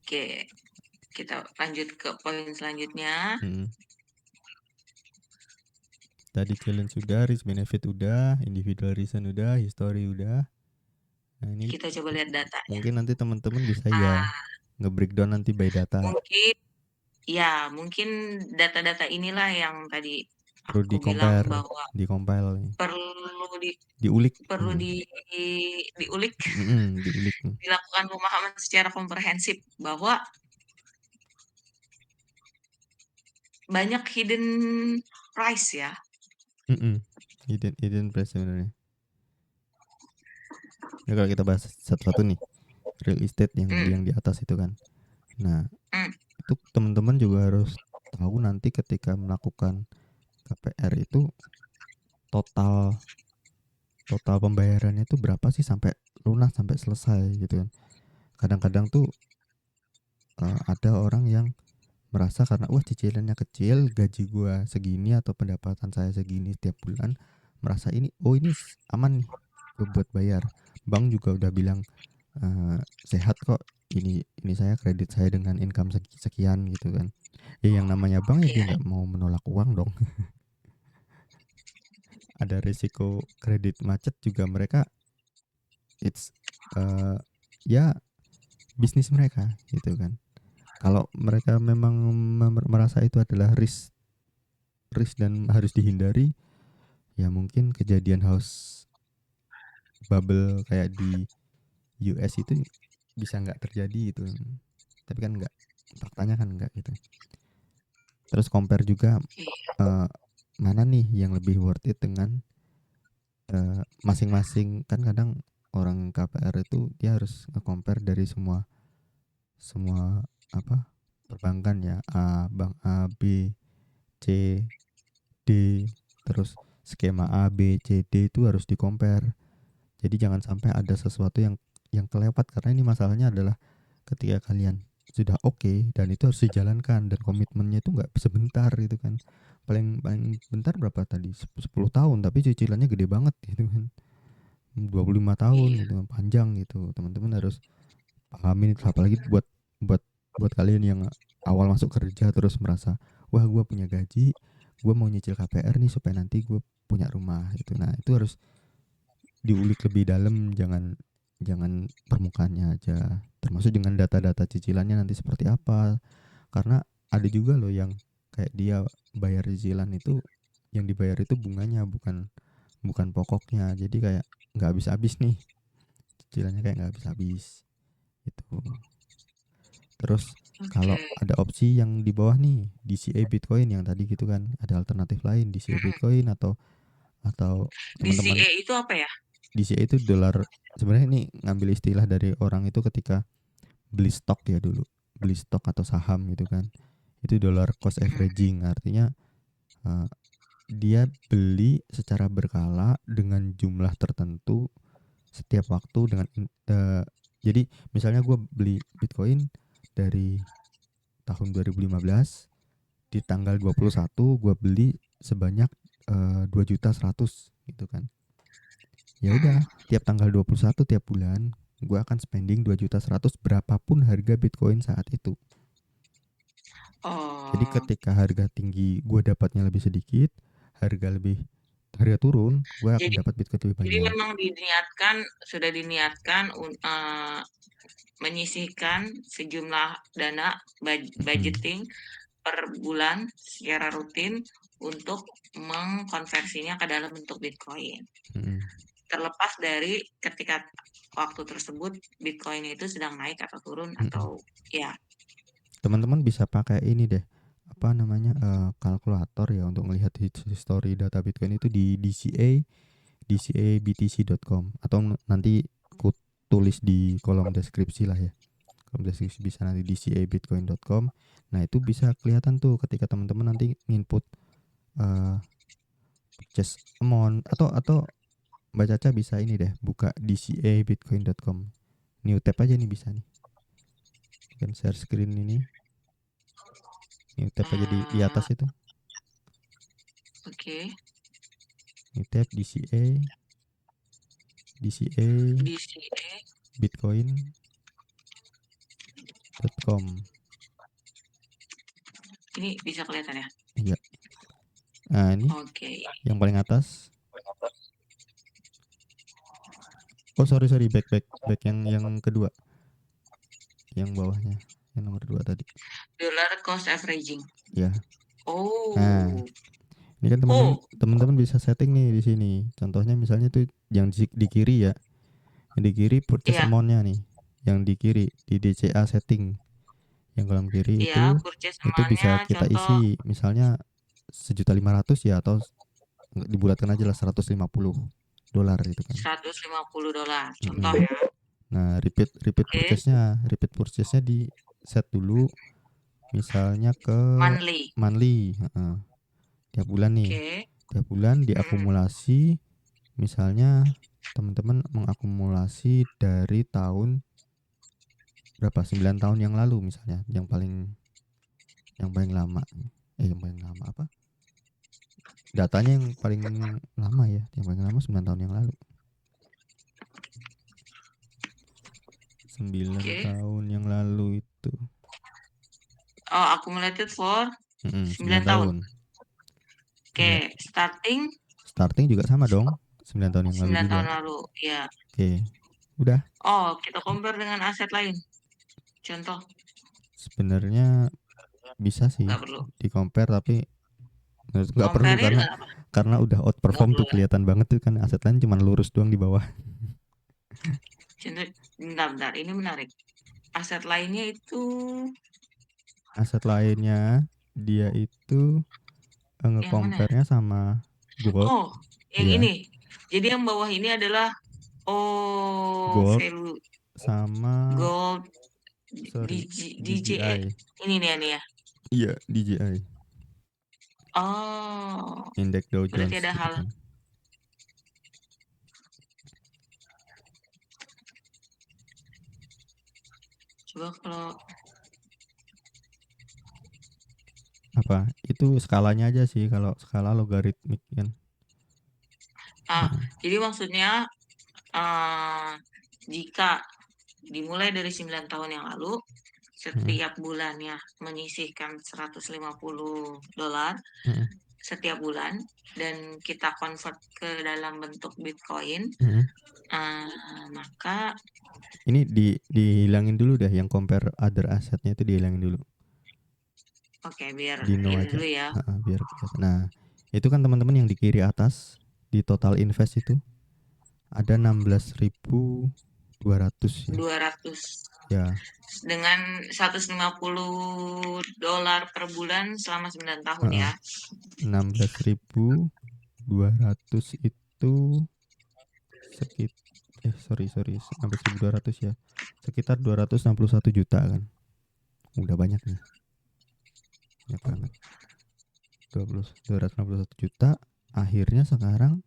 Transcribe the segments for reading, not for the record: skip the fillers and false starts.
Oke, kita lanjut ke poin selanjutnya. Tadi challenge udah, risk benefit udah, individual reason udah, history udah. Nah ini Kita coba lihat datanya. mungkin nanti teman-teman bisa ya nge-breakdown nanti by data. Mungkin data-data inilah yang tadi Perlu aku bilang di-compare, bahwa di-compile nih. perlu Diulik. diulik, Diulik. dilakukan pemahaman secara komprehensif bahwa banyak hidden price ya. Hidden price sebenarnya. Nah, kalau kita bahas satu-satu nih, real estate yang di atas itu kan. Nah, itu teman-teman juga harus tahu nanti ketika melakukan KPR itu total pembayarannya itu berapa sih sampai lunas, sampai selesai gitu kan. Kadang-kadang tuh ada orang yang merasa karena wah cicilannya kecil, gaji gua segini atau pendapatan saya segini setiap bulan, merasa ini aman nih gue buat bayar. Bank juga udah bilang sehat kok, ini saya kredit saya dengan income sekian gitu kan. Yang namanya bank ya dia nggak mau menolak uang dong. Ada risiko kredit macet juga, mereka it's ya bisnis mereka gitu kan. Kalau mereka memang merasa itu adalah risk dan harus dihindari, ya mungkin kejadian house bubble kayak di US itu bisa nggak terjadi gitu. Tapi kan nggak, faktanya kan nggak gitu. Terus compare juga mana nih yang lebih worth it dengan masing-masing. Kan kadang orang KPR itu dia harus nge-compare dari semua apa perbankan ya, bank A, B, C, D, terus skema A, B, C, D itu harus di-compare. Jadi jangan sampai ada sesuatu yang kelewat, karena ini masalahnya adalah ketika kalian sudah oke dan itu harus dijalankan dan komitmennya itu nggak sebentar gitu kan. Paling paling bentar berapa tadi? 10 tahun tapi cicilannya gede banget gitu kan. 25 tahun gitu, panjang gitu. Teman-teman harus pahamin itu, apalagi buat buat kalian yang awal masuk kerja terus merasa, wah gue punya gaji, gue mau nyicil KPR nih supaya nanti gue punya rumah gitu. Nah itu harus diulik lebih dalam, jangan jangan permukaannya aja, termasuk dengan data-data cicilannya nanti seperti apa. Karena ada juga loh yang kayak dia bayar cicilan itu, yang dibayar itu bunganya, bukan bukan pokoknya, jadi kayak nggak habis-habis nih cicilannya, kayak nggak habis-habis itu. Terus kalau ada opsi yang di bawah nih, DCA Bitcoin yang tadi gitu kan, ada alternatif lain DCA Bitcoin atau teman-teman. DCA itu apa ya? DCA itu dolar, sebenarnya ini ngambil istilah dari orang itu ketika beli stok ya dulu, beli stok atau saham gitu kan. Itu dollar cost averaging, artinya uh, dia beli secara berkala dengan jumlah tertentu setiap waktu dengan jadi misalnya gue beli Bitcoin dari tahun 2015, di tanggal 21 gue beli sebanyak 2.100.000 gitu kan. Ya udah, tiap tanggal 21 tiap bulan gue akan spending 2.100.000 berapapun harga Bitcoin saat itu. Jadi ketika harga tinggi gue dapatnya lebih sedikit, harga turun gue akan Jadi dapat Bitcoin lebih jadi banyak. memang sudah diniatkan menyisihkan sejumlah dana budgeting per bulan secara rutin untuk mengkonversinya ke dalam bentuk Bitcoin. Terlepas dari ketika waktu tersebut Bitcoin itu sedang naik atau turun atau ya. Teman-teman bisa pakai ini deh, apa namanya, kalkulator ya untuk melihat history data Bitcoin itu di dcabtc.com, atau nanti ku tulis di kolom deskripsi lah ya. Kolom deskripsi bisa nanti dcabitcoin.com. Nah itu bisa kelihatan tuh ketika teman-teman nanti input purchase amount, atau Mbak Caca bisa ini deh, buka dcabitcoin.com, new tab aja nih, bisa nih kan, share screen ini, new tab aja di atas itu, Oke. new tab DCA DCA bitcoin.com. gold.com. Ini bisa kelihatan ya? Iya. Nah, ini yang paling atas. Oh, sorry, back yang kedua. Yang bawahnya, yang nomor 2 tadi. Dollar cost averaging. Ya. Oh. Nah, ini kan teman-teman bisa setting nih di sini. Contohnya misalnya tuh yang di kiri ya. Yang di kiri purchase amount-nya nih. Yang di kiri di DCA setting. Yang kolom kiri itu bisa kita isi misalnya 1.500.000 ya, atau dibulatkan aja lah $150 itu kan. $150 contoh ya. Nah, repeat purchase-nya di set dulu misalnya ke monthly. Tiap bulan nih. Tiap bulan diakumulasi, misalnya teman-teman mengakumulasi dari tahun berapa, 9 tahun yang lalu misalnya, yang paling lama. Yang paling lama apa? Datanya yang paling lama ya, yang paling lama 9 tahun yang lalu. 9 tahun yang lalu itu. Oh, accumulated for 9 tahun. Oke, starting juga sama dong. 9 tahun yang lalu 9 juga. tahun lalu, ya. Oke, udah. Oh, kita compare dengan aset lain. Contoh. Sebenarnya bisa sih di compare, tapi nggak perlu karena udah outperform tuh, kelihatan banget tuh kan aset lain cuma lurus doang di bawah. Contoh, bentar, ini menarik. Aset lainnya dia itu nge-compare-nya sama gold. Oh, yang ini. Jadi yang bawah ini adalah gold value sama gold DJI. Ini nih ya. Iya, DJI. Oh. Indeks Dow Jones berarti ada gitu hal. kan. Coba kalau apa? Itu skalanya aja sih, kalau skala logaritmik kan. Jadi maksudnya jika dimulai dari 9 tahun yang lalu, setiap bulannya menyisihkan $150 setiap bulan, dan kita convert ke dalam bentuk Bitcoin, maka ini dihilangin dulu deh yang compare other assetnya, itu dihilangin dulu. Oke, biar Dino ini aja dulu ya. biar kelihatan. Nah, itu kan teman-teman yang di kiri atas di total invest itu ada 16.200 ya. 200 ya. Dengan $150 per bulan selama 9 tahun ya. 16.200 itu sekitar 16.200 ya. Sekitar 261 juta kan. Udah banyak nih. Banyak banget. 261 juta. Akhirnya sekarang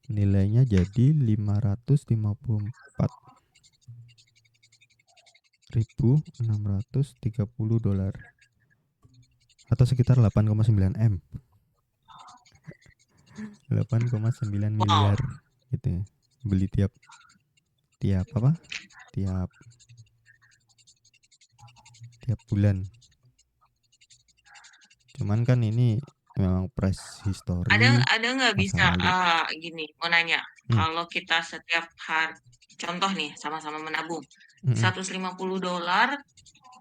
nilainya jadi 554.630 dolar, atau sekitar 8,9 M. 8,9 miliar gitu ya. Beli tiap bulan. Cuman kan ini memang price history. Ada nggak bisa gini, mau nanya. Kalau kita setiap hari, contoh nih, sama-sama menabung $150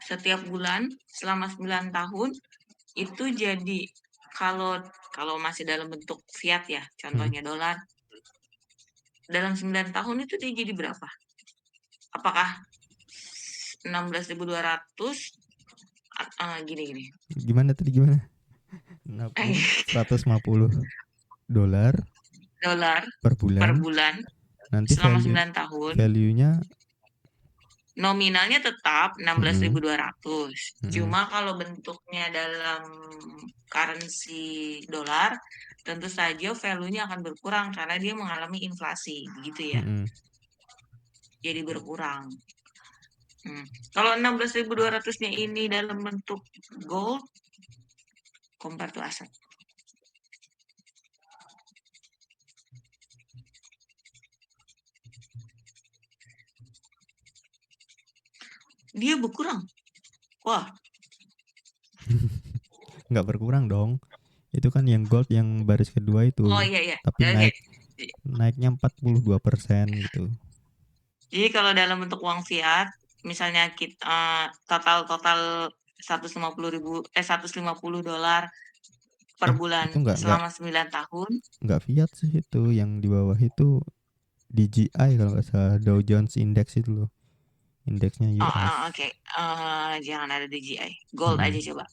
setiap bulan selama 9 tahun, itu jadi kalau masih dalam bentuk fiat ya, contohnya dolar, dalam 9 tahun itu dia jadi berapa? Apakah 16.200 gini? Gimana tadi, gimana? 150 dolar per bulan. Nanti selama 9 tahun. Value-nya nominalnya tetap 16.200. Cuma kalau bentuknya dalam currency dolar, tentu saja value-nya akan berkurang karena dia mengalami inflasi, gitu ya. Jadi berkurang. Kalau 16.200-nya ini dalam bentuk gold, compare to asset. Dia berkurang. Wah. Nggak berkurang dong. Itu kan yang gold yang baris kedua Oh, itu. iya. Tapi Oke. naiknya 42% gitu. Jadi kalau dalam bentuk uang fiat, misalnya kita total $150 per bulan Itu selama 9 tahun. nggak fiat sih itu. Yang di bawah itu DJI kalau nggak salah, Dow Jones Index itu loh. Indeksnya US. Oke. Jangan ada DJI. Gold aja Mm-mm. coba.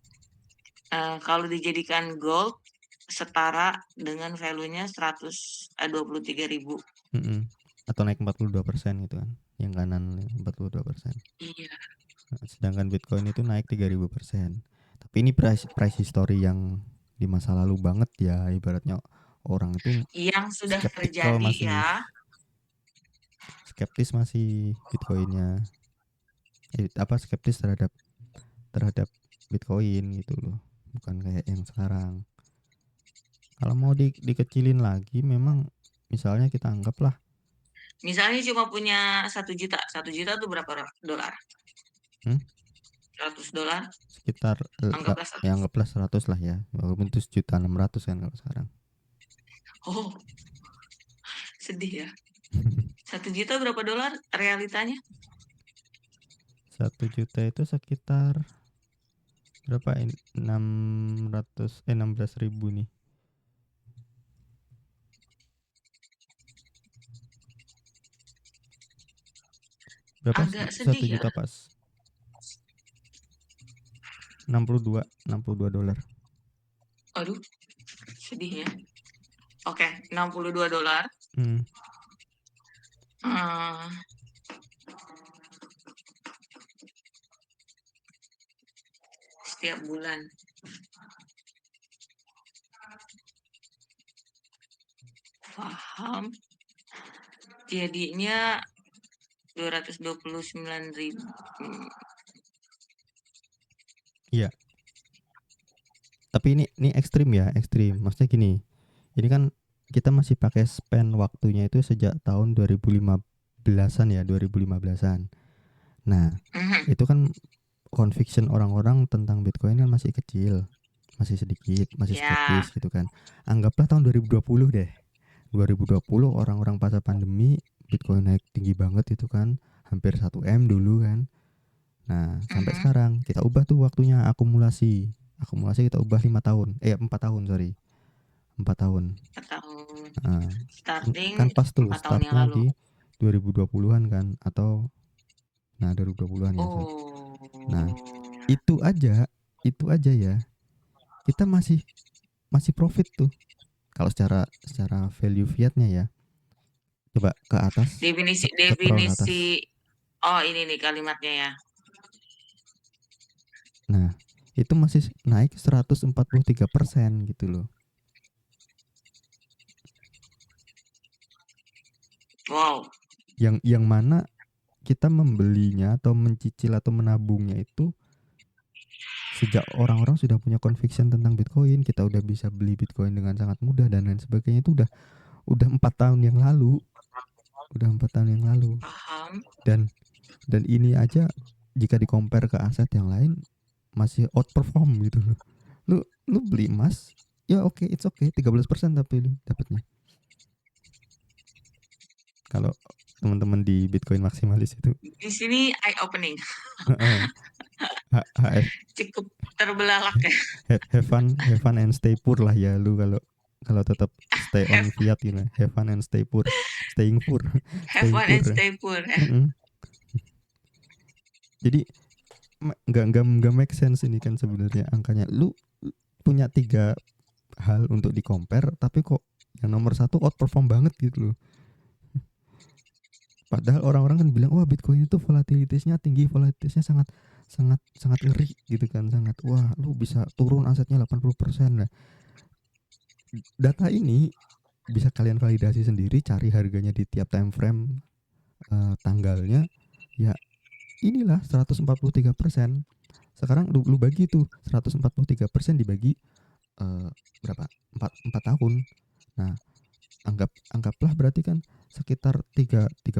Kalau dijadikan gold, setara dengan value-nya 123.000. Mm-mm. Atau naik 42% gitu kan. Yang kanan 42%. Iya. Nah, sedangkan Bitcoin itu naik 3000%. Tapi ini price history yang di masa lalu banget ya, ibaratnya orang itu Yang sudah skeptikal terjadi masih. ya. Skeptis masih Bitcoinnya. Skeptis terhadap terhadap Bitcoin gitu loh. Bukan kayak yang sekarang. Kalau mau dikecilin lagi memang misalnya kita anggaplah Misalnya cuma punya 1 juta. 1 juta tuh berapa dolar? hmm, $100. sekitar Anggaplah ya 100. anggaplah 100 lah ya. Walaupun itu 1.600.000 kan kalau sekarang. Oh, sedih ya. 1 juta berapa dolar realitanya? 1 juta itu sekitar berapa ini? 16.000 nih. Berapa Agak satu sedih ya. juta pas? 62 Aduh, sedih ya. Oke, $62. Hmm, Hmm, setiap bulan. Paham. Jadinya 229.000. iya. Tapi ini ekstrim ya, ekstrim. Maksudnya gini, ini kan kita masih pakai span waktunya itu sejak tahun 2015-an ya, 2015-an. Nah, Mhm. itu kan conviction orang-orang tentang Bitcoin kan masih kecil, masih sedikit, masih Ya. skeptis gitu kan. Anggaplah tahun 2020 deh. 2020 orang-orang pasca pandemi Bitcoin naik tinggi banget itu kan, hampir 1 M dulu kan. Nah, sampai Mhm. sekarang kita ubah tuh waktunya akumulasi. Akumulasi kita ubah 5 tahun, 4 tahun sorry, 4 tahun. 4 tahun. Nah, Starting kan pas tuh 4 tahun yang startnya lalu. di 2020-an kan, atau nah 2020-an ya. Oh. Nah, itu aja, itu aja ya. Kita masih masih profit tuh. Kalau secara secara value fiatnya ya. Coba ke atas, Definisi scroll ke definisi atas. oh, ini nih kalimatnya ya. Nah, itu masih naik 143% gitu loh. Wow. Yang mana kita membelinya atau mencicil atau menabungnya itu sejak orang-orang sudah punya conviction tentang Bitcoin, kita udah bisa beli Bitcoin dengan sangat mudah dan lain sebagainya, itu udah 4 tahun yang lalu, udah 4 tahun yang lalu. Paham. Dan ini aja jika di compare ke aset yang lain masih outperform gitu loh. Lu beli emas, ya oke, it's okay, 13% tapi lu dapatnya. Kalau teman-teman di Bitcoin maksimalis itu Di sini eye opening. HF Cukup terbelalak ya. have fun and stay poor lah ya lu, kalau kalau tetap stay on Have, fiat gitu. Have fun and stay poor. Staying poor. have Staying fun poor. and stay poor ya. Mm-mm. Jadi nggak make sense ini kan sebenarnya angkanya. Lu punya 3 hal untuk di compare, tapi kok yang nomor satu outperform banget gitu loh. Padahal orang-orang kan bilang wah Bitcoin itu volatilitasnya tinggi, volatilitasnya sangat sangat sangat ngeri gitu kan, sangat wah lu bisa turun asetnya 80% lah. Data ini bisa kalian validasi sendiri, cari harganya di tiap time frame, tanggalnya ya, inilah 143%. Sekarang lu bagi tuh 143% dibagi berapa, 4 tahun. Nah, anggaplah berarti kan sekitar 30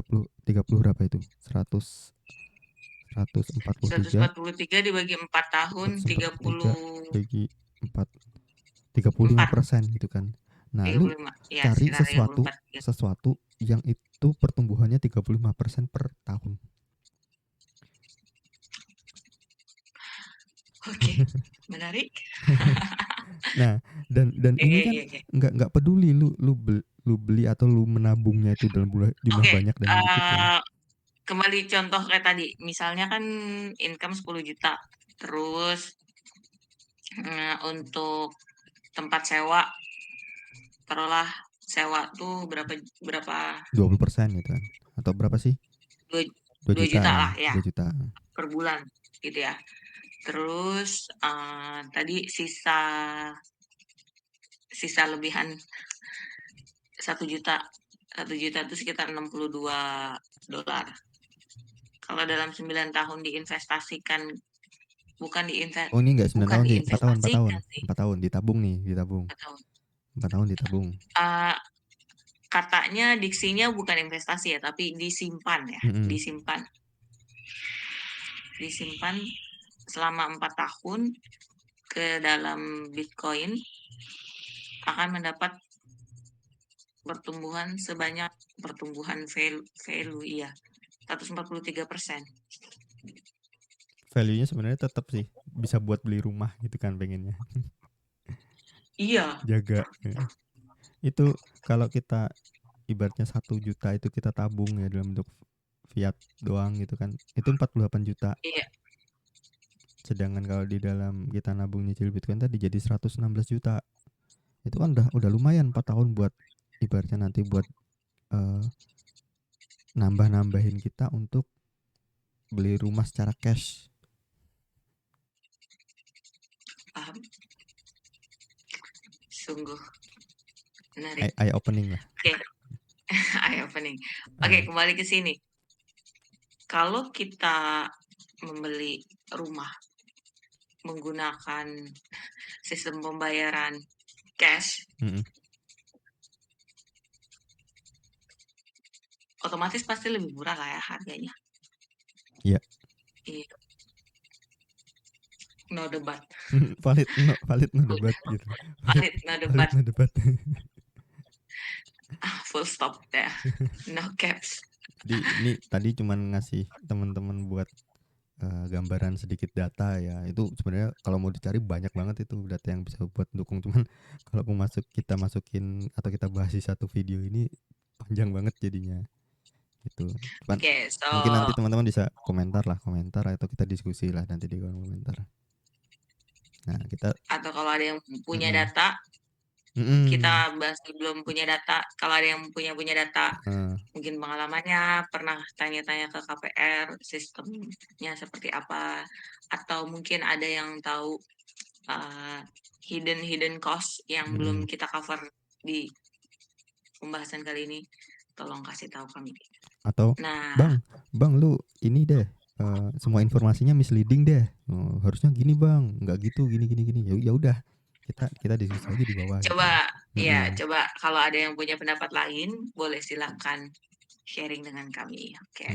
berapa itu, 100 143 143 dibagi 4 tahun 143 34, bagi 4 35% gitu kan. Nah, lu 35, ya cari sekitar sesuatu 34 ya. sesuatu yang itu pertumbuhannya 35% per tahun. Oke, menarik. Nah, dan Oke, ini oke, kan oke. nggak peduli lu beli atau lu menabungnya itu dalam jumlah Oke, banyak dan dikit ya. kembali contoh kayak tadi, misalnya kan income 10 juta, terus untuk tempat sewa, taruhlah sewa tuh berapa 20% gitu kan. Atau berapa sih? 2 2 2 juta juta ya, lah ya 2 juta. per bulan gitu ya. Terus tadi sisa lebihan 1 juta. 1 juta itu sekitar $62. Kalau dalam 9 tahun diinvestasikan, Oh, ini enggak 9 bukan tahun sih, 4 tahun, 4 tahun. diinvestasikan sih, 4 tahun ditabung nih, ditabung. 4 tahun. 4 tahun ditabung. Katanya diksinya bukan investasi ya, tapi disimpan ya, disimpan selama 4 tahun ke dalam Bitcoin akan mendapat pertumbuhan value iya 143%. Value-nya sebenarnya tetap sih bisa buat beli rumah gitu kan pengennya. Iya. Jaga. Itu kalau kita ibaratnya 1 juta itu kita tabung ya dalam bentuk fiat doang gitu kan. Itu 48 juta. Iya. Sedangkan kalau di dalam kita nabung nyicil Bitcoin tadi jadi 116 juta. Itu kan udah lumayan 4 tahun buat ibaratnya nanti buat nambah-nambahin kita untuk beli rumah secara cash. Paham. Sungguh menarik. Eye opening lah. Oke. Eye opening. Oke, kembali ke sini. Kalau kita membeli rumah menggunakan sistem pembayaran cash, otomatis pasti lebih murah lah ya harganya. Iya. Iya. No debat. valid no debat gitu. Valid no debat. No debat. Full stop ya. No caps. Jadi ini tadi cuman ngasih teman-teman buat gambaran sedikit data ya. Itu sebenarnya kalau mau dicari banyak banget itu data yang bisa buat dukung, cuman kalau kita masukin atau kita bahas di satu video ini panjang banget jadinya gitu. Cuman mungkin nanti teman-teman bisa komentar atau kita diskusi lah nanti di kolom komentar. Nah, atau kalau ada yang punya data, kita bahas belum punya data. Kalau ada yang punya data, mungkin pengalamannya pernah tanya-tanya ke KPR sistemnya seperti apa, atau mungkin ada yang tahu hidden cost yang belum kita cover di pembahasan kali ini, tolong kasih tahu kami. Atau bang lu ini deh, semua informasinya misleading deh, harusnya gini bang, nggak gitu, gini. Ya udah, kita diskusi aja di bawah. Coba gitu. Ya, coba kalau ada yang punya pendapat lain boleh silakan sharing dengan kami. Oke.